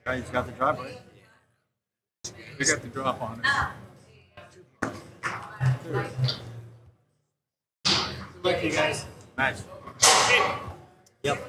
Guy's got the driveway. We got the drop on it. Good luck, you guys. Nice. Yep.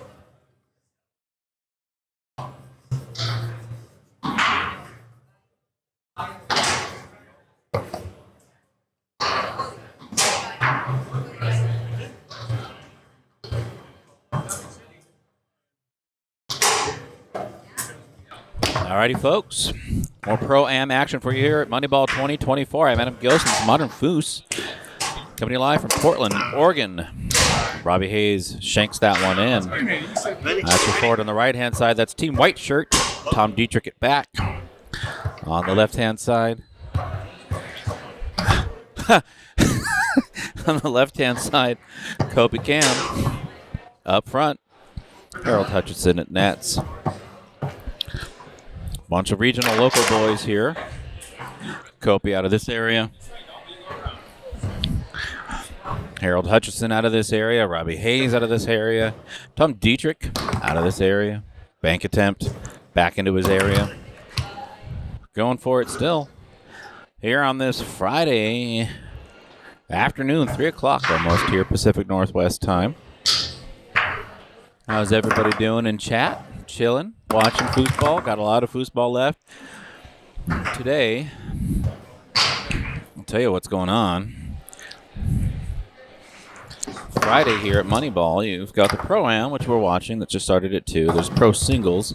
Alrighty, folks. More Pro-Am action for you here at Moneyball 2024. I'm Adam Gilson's Modern Foose. Coming live from Portland, Oregon. Robbie Hayes shanks that one in. That's your forward on the right-hand side. That's Team White Shirt. Tom Dittrick at back. On the left-hand side. On the left-hand side, Kopiy Cam. Up front, Harold Hutchison at nets. Bunch of regional local boys here. Kopiy out of this area. Harold Hutchison out of this area. Robbie Hayes out of this area. Tom Dittrick out of this area. Bank attempt back into his area. Going for it still. Here on this Friday afternoon, 3 o'clock almost here Pacific Northwest time. How's everybody doing in chat? Chilling, watching foosball. Got a lot of foosball left. Today, I'll tell you what's going on. Friday here at Moneyball, you've got the Pro-Am, which we're watching, that just started at 2. There's Pro Singles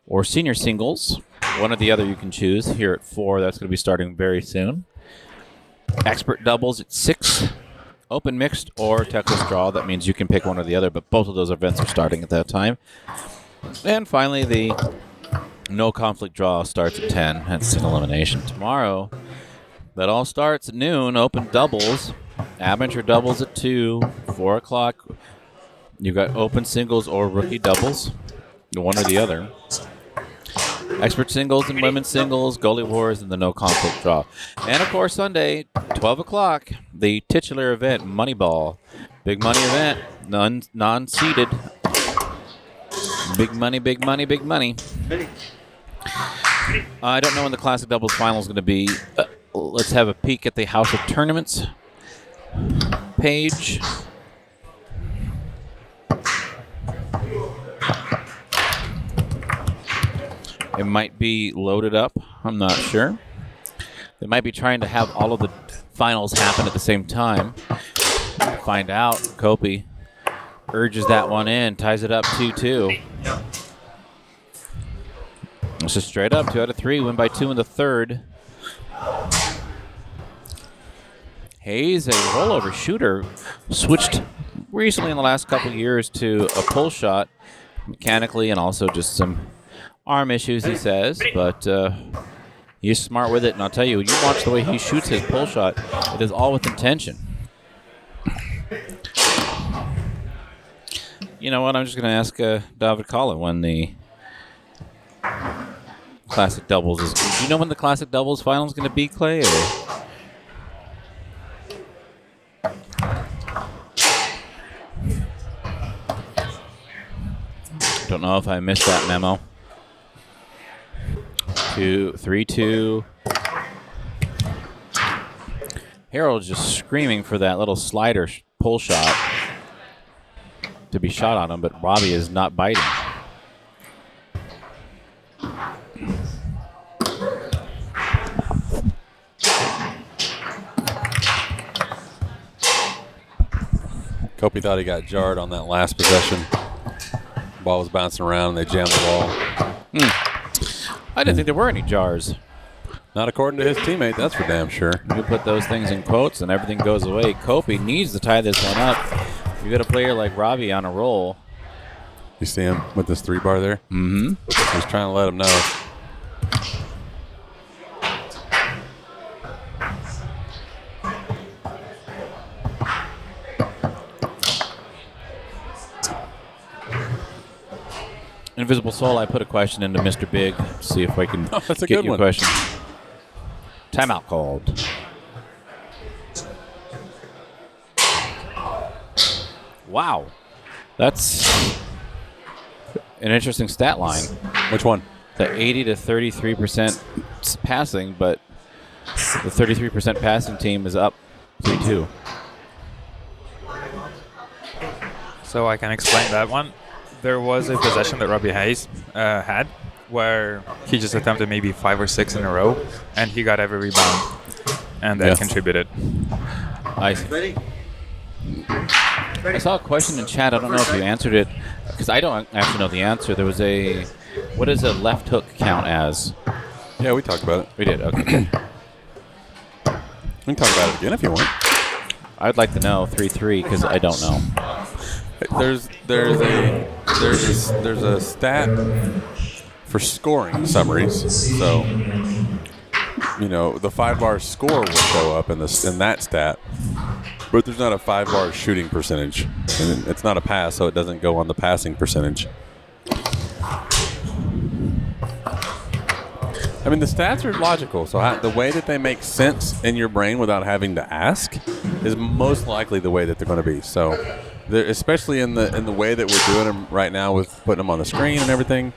or Senior Singles. One or the other you can choose here at 4. That's going to be starting very soon. Expert Doubles at 6. Open Mixed or Texas Draw. That means you can pick one or the other, but both of those events are starting at that time. And finally, the No Conflict Draw starts at 10. That's single elimination. Tomorrow, that all starts at noon. Open Doubles. Amateur Doubles at 2. 4 o'clock. You've got Open Singles or Rookie Doubles. One or the other. Expert Singles and Women's Singles. Goalie Wars and the No Conflict Draw. And, of course, Sunday, 12 o'clock, the titular event, Moneyball. Big money event. Non-seeded. Big money, big money, big money. I don't know when the Classic Doubles Final is going to be. Let's have a peek at the House of Tournaments page. It might be loaded up. I'm not sure. They might be trying to have all of the finals happen at the same time. Find out. Kopiy urges that one in, ties it up 2-2. It's just straight up 2 out of 3. Win by 2 in the third. Hayes, a rollover shooter, switched recently in the last couple of years to a pull shot mechanically and also just some arm issues, he says, but he's smart with it. And I'll tell you, when you watch the way he shoots his pull shot, it is all with intention. You know what? I'm just going to ask David Collin when the Classic Doubles is. Do you know when the Classic Doubles final is going to be, Clay? Or? Don't know if I missed that memo. 3-2. Harold's just screaming for that little slider pull shot to be shot on him, but Robbie is not biting. Kopiy thought he got jarred on that last possession. Ball was bouncing around and they jammed the ball. I didn't think there were any jars. Not according to his teammate, that's for damn sure. You put those things in quotes and everything goes away. Kopiy needs to tie this one up. You got a player like Robbie on a roll. You see him with this 3-bar there? Mm-hmm. He's trying to let him know. Invisible Soul, I put a question into Mr. Big. See if I can that's a get good your one. question. Timeout called. Wow. That's an interesting stat line. Which one? the 80 to 33% passing, but the 33% passing team is up 3-2. So I can explain that one. There was a possession that Robbie Hayes had where he just attempted maybe 5 or 6 in a row, and he got every rebound, and that contributed. I see. I saw a question in chat. I don't know if you answered it, because I don't actually know the answer. There was what does a left hook count as? Yeah, we talked about it. We did, okay. We can talk about it again if you want. I'd like to know 3-3, because I don't know. There's a stat for scoring summaries. So, the 5-bar score will show up in that stat, but there's not a 5-bar shooting percentage, and it's not a pass, so it doesn't go on the passing percentage. I mean, the stats are logical, so the way that they make sense in your brain without having to ask is most likely the way that they're going to be. So, especially in the way that we're doing them right now with putting them on the screen and everything,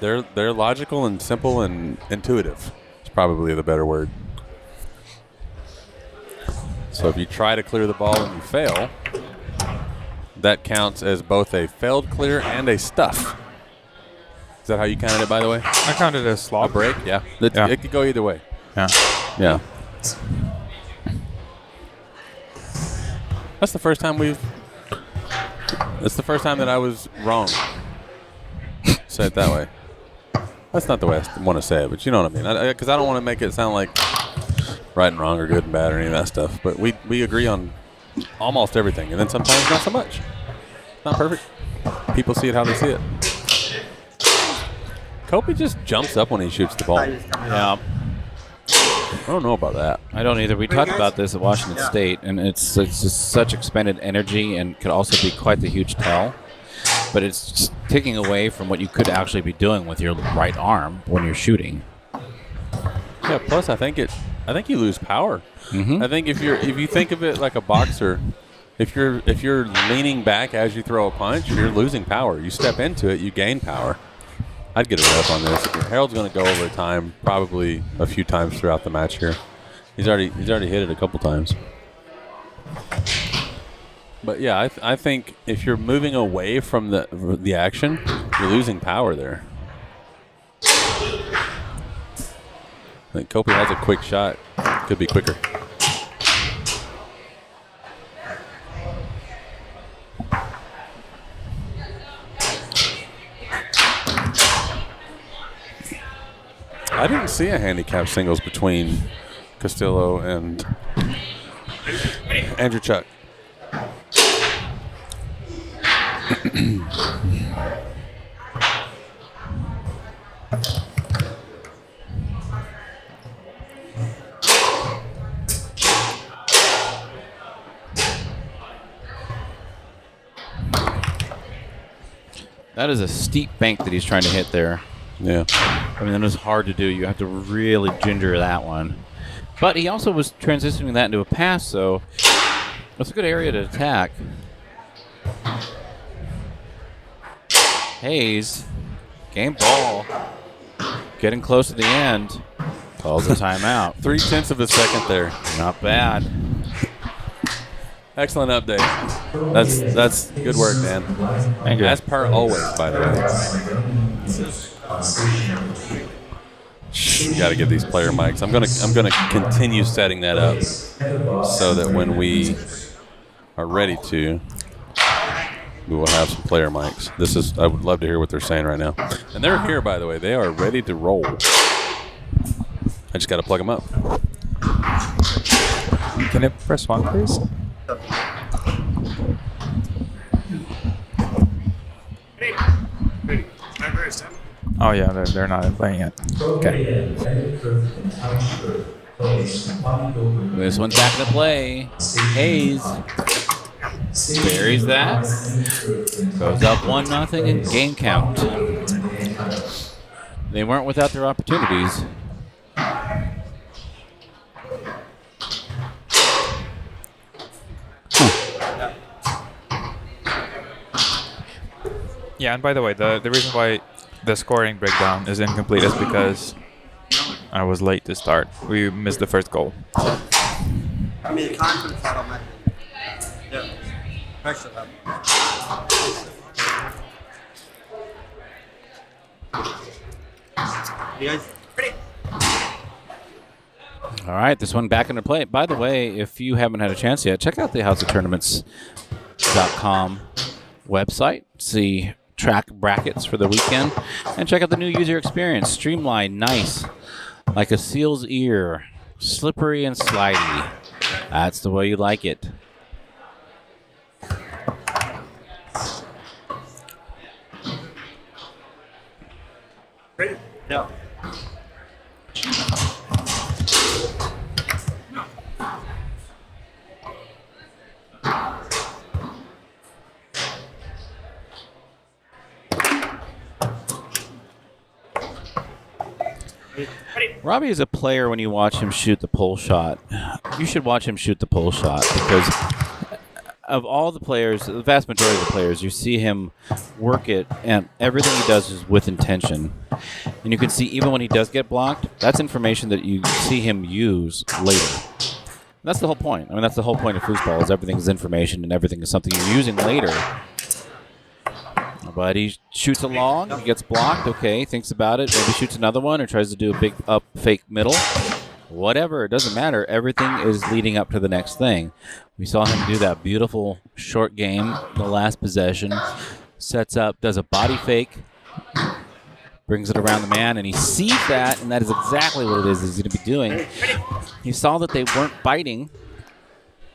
they're logical and simple and intuitive. It's probably the better word. So if you try to clear the ball and you fail, that counts as both a failed clear and a stuff. Is that how you counted it, by the way? I counted it as slop. A break? Yeah. It could go either way. Yeah. Yeah. That's the first time that I was wrong. Say it that way. That's not the way I want to say it, but you know what I mean. Because I don't want to make it sound like right and wrong or good and bad or any of that stuff. But we agree on almost everything, and then sometimes not so much. Not perfect. People see it how they see it. Kopiy just jumps up when he shoots the ball. Yeah. I don't know about that. I don't either. We talked about this at Washington State, and it's just such expended energy and could also be quite the huge tell. But it's just taking away from what you could actually be doing with your right arm when you're shooting. Yeah. Plus, I think you lose power. Mm-hmm. I think if you think of it like a boxer, if you're leaning back as you throw a punch, you're losing power. You step into it, you gain power. I'd get a rep on this. Harold's going to go over time, probably a few times throughout the match here. He's already hit it a couple times. But yeah, I think if you're moving away from the action, you're losing power there. I think Kopiy has a quick shot. Could be quicker. I didn't see a handicap singles between Castillo and Andrew Chuck. That is a steep bank that he's trying to hit there. Yeah. I mean, that is hard to do. You have to really ginger that one. But he also was transitioning that into a pass, so that's a good area to attack. Hayes, game ball, getting close to the end, calls a timeout. 0.3 of a second there. Not bad. Excellent update. That's good work, man. Thank you. As per always, by the way. You got to get these player mics. I'm gonna continue setting that up so that when we are ready to, we will have some player mics. I would love to hear what they're saying right now. And they're here, by the way. They are ready to roll. I just got to plug them up. Can you press 1, please? Oh yeah, they're not playing yet. Okay. This one's back into play. Hayes buries that. Goes up 1-0 in game count. They weren't without their opportunities. Yeah, and by the way, the reason why the scoring breakdown is incomplete is because I was late to start. We missed the first goal. I mean, the confidence automatically. Yeah. Pressure level. You guys ready? All right, this one back into play. By the way, if you haven't had a chance yet, check out the houseoftournaments.com website. See track brackets for the weekend. And check out the new user experience. Streamlined, nice, like a seal's ear. Slippery and slidey. That's the way you like it. Ready? Yeah. Robbie is a player when you watch him shoot the pull shot. You should watch him shoot the pull shot because of all the players, the vast majority of the players, you see him work it, and everything he does is with intention. And you can see even when he does get blocked, that's information that you see him use later. That's the whole point. I mean, that's the whole point of foosball is everything is information and everything is something you're using later. But he shoots a long, he gets blocked, okay, thinks about it, maybe shoots another one or tries to do a big up fake middle. Whatever, it doesn't matter. Everything is leading up to the next thing. We saw him do that beautiful short game, the last possession. Sets up, does a body fake, brings it around the man, and he sees that, and that is exactly what it is he's going to be doing. He saw that they weren't biting.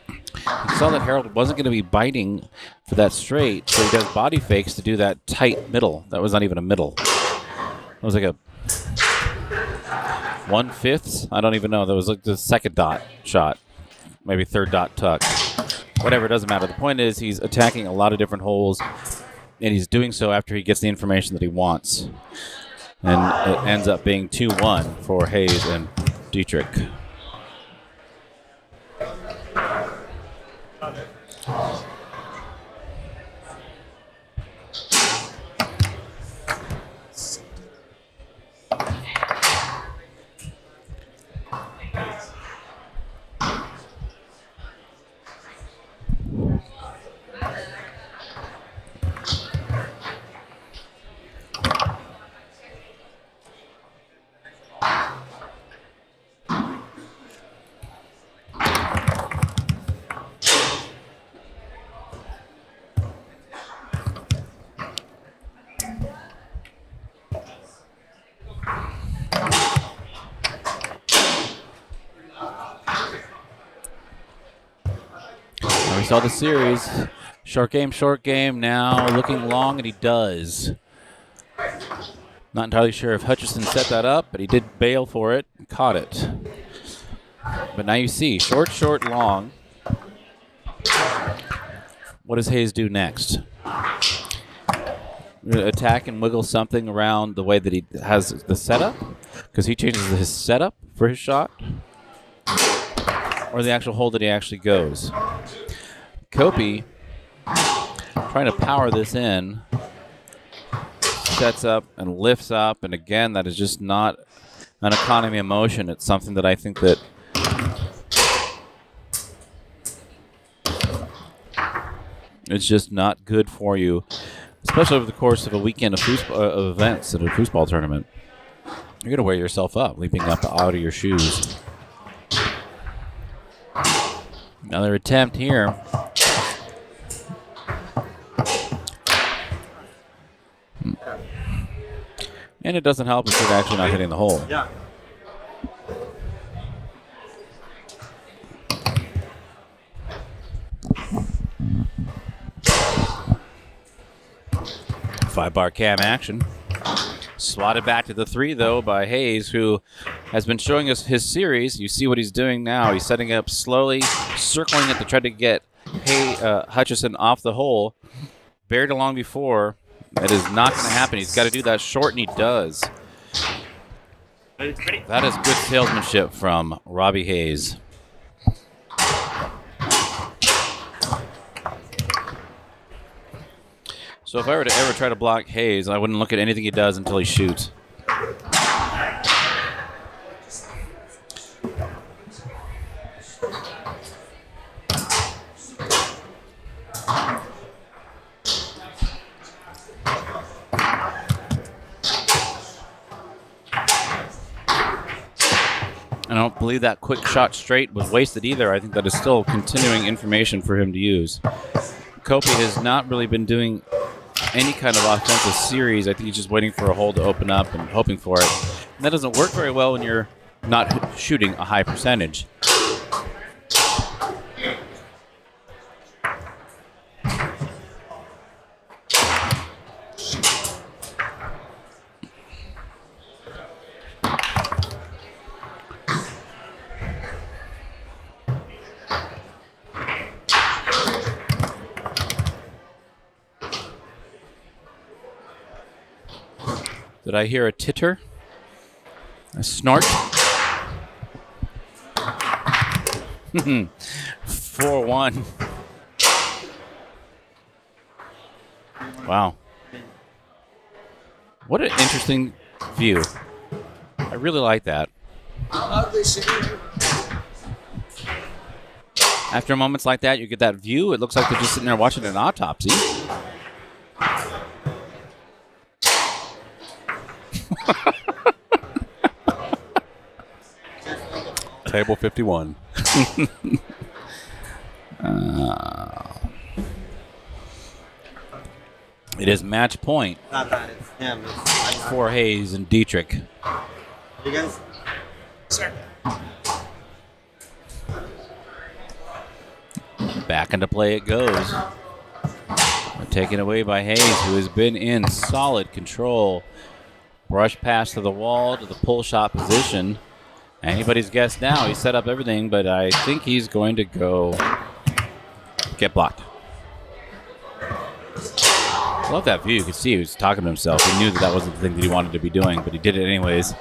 He saw that Harold wasn't going to be biting for that straight, so he does body fakes to do that tight middle. That was not even a middle. It was like a 1/5. I don't even know. That was like the second dot shot, maybe third dot tuck. Whatever, it doesn't matter. The point is he's attacking a lot of different holes, and he's doing so after he gets the information that he wants. And it ends up being 2-1 for Hayes and Dittrick. We saw the series. Short game, now looking long, and he does. Not entirely sure if Hutchison set that up, but he did bail for it and caught it. But now you see, short, long. What does Hayes do next? Attack and wiggle something around the way that he has the setup? Because he changes his setup for his shot? Or the actual hole that he actually goes? Kopiy trying to power this in, sets up and lifts up, and again, that is just not an economy of motion. It's something that I think that it's just not good for you, especially over the course of a weekend of events at a foosball tournament. You're going to wear yourself up, leaping up out of your shoes. Another attempt here. And it doesn't help if you're actually not hitting the hole. Yeah. Five-bar cam action. Swatted back to the 3, though, by Hayes, who has been showing us his series. You see what he's doing now. He's setting up slowly, circling it to try to get Hutchison off the hole. Buried along before. That is not going to happen. He's got to do that short, and he does. That is good salesmanship from Robbie Hayes. So if I were to ever try to block Hayes, I wouldn't look at anything he does until he shoots. I don't believe that quick shot straight was wasted either. I think that is still continuing information for him to use. Kopiy has not really been doing any kind of offensive series. I think he's just waiting for a hole to open up and hoping for it. And that doesn't work very well when you're not shooting a high percentage. Did I hear a titter? A snort? 4-1. Wow. What an interesting view. I really like that. After moments like that, you get that view. It looks like they're just sitting there watching an autopsy. Table 51. It is match point Not that, it's him. It's for Hayes and Dittrick. you guys? Sir. Back into play it goes. Taken away by Hayes, who has been in solid control. Brush pass to the wall to the pull shot position. Anybody's guess now. He set up everything, but I think he's going to go get blocked. I love that view. You can see he was talking to himself. He knew that that wasn't the thing that he wanted to be doing, but he did it anyways.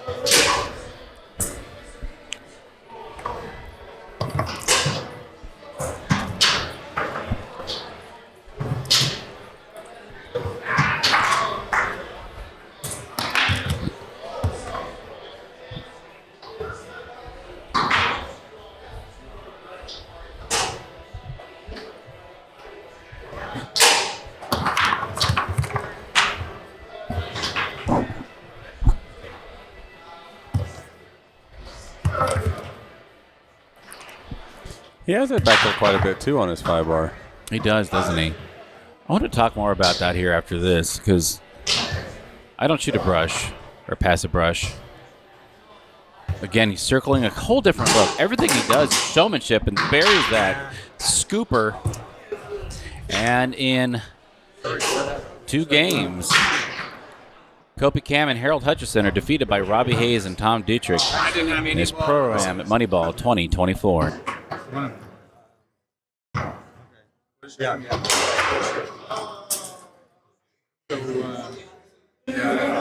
He has it back there quite a bit, too, on his 5-bar. He does, doesn't he? I want to talk more about that here after this, because I don't shoot a brush or pass a brush. Again, he's circling a whole different look. Everything he does is showmanship and buries that scooper. And in 2 games, Kopiy Cam and Harold Hutchison are defeated by Robbie Hayes and Tom Dittrick in his program at Moneyball 2024. Yeah. So,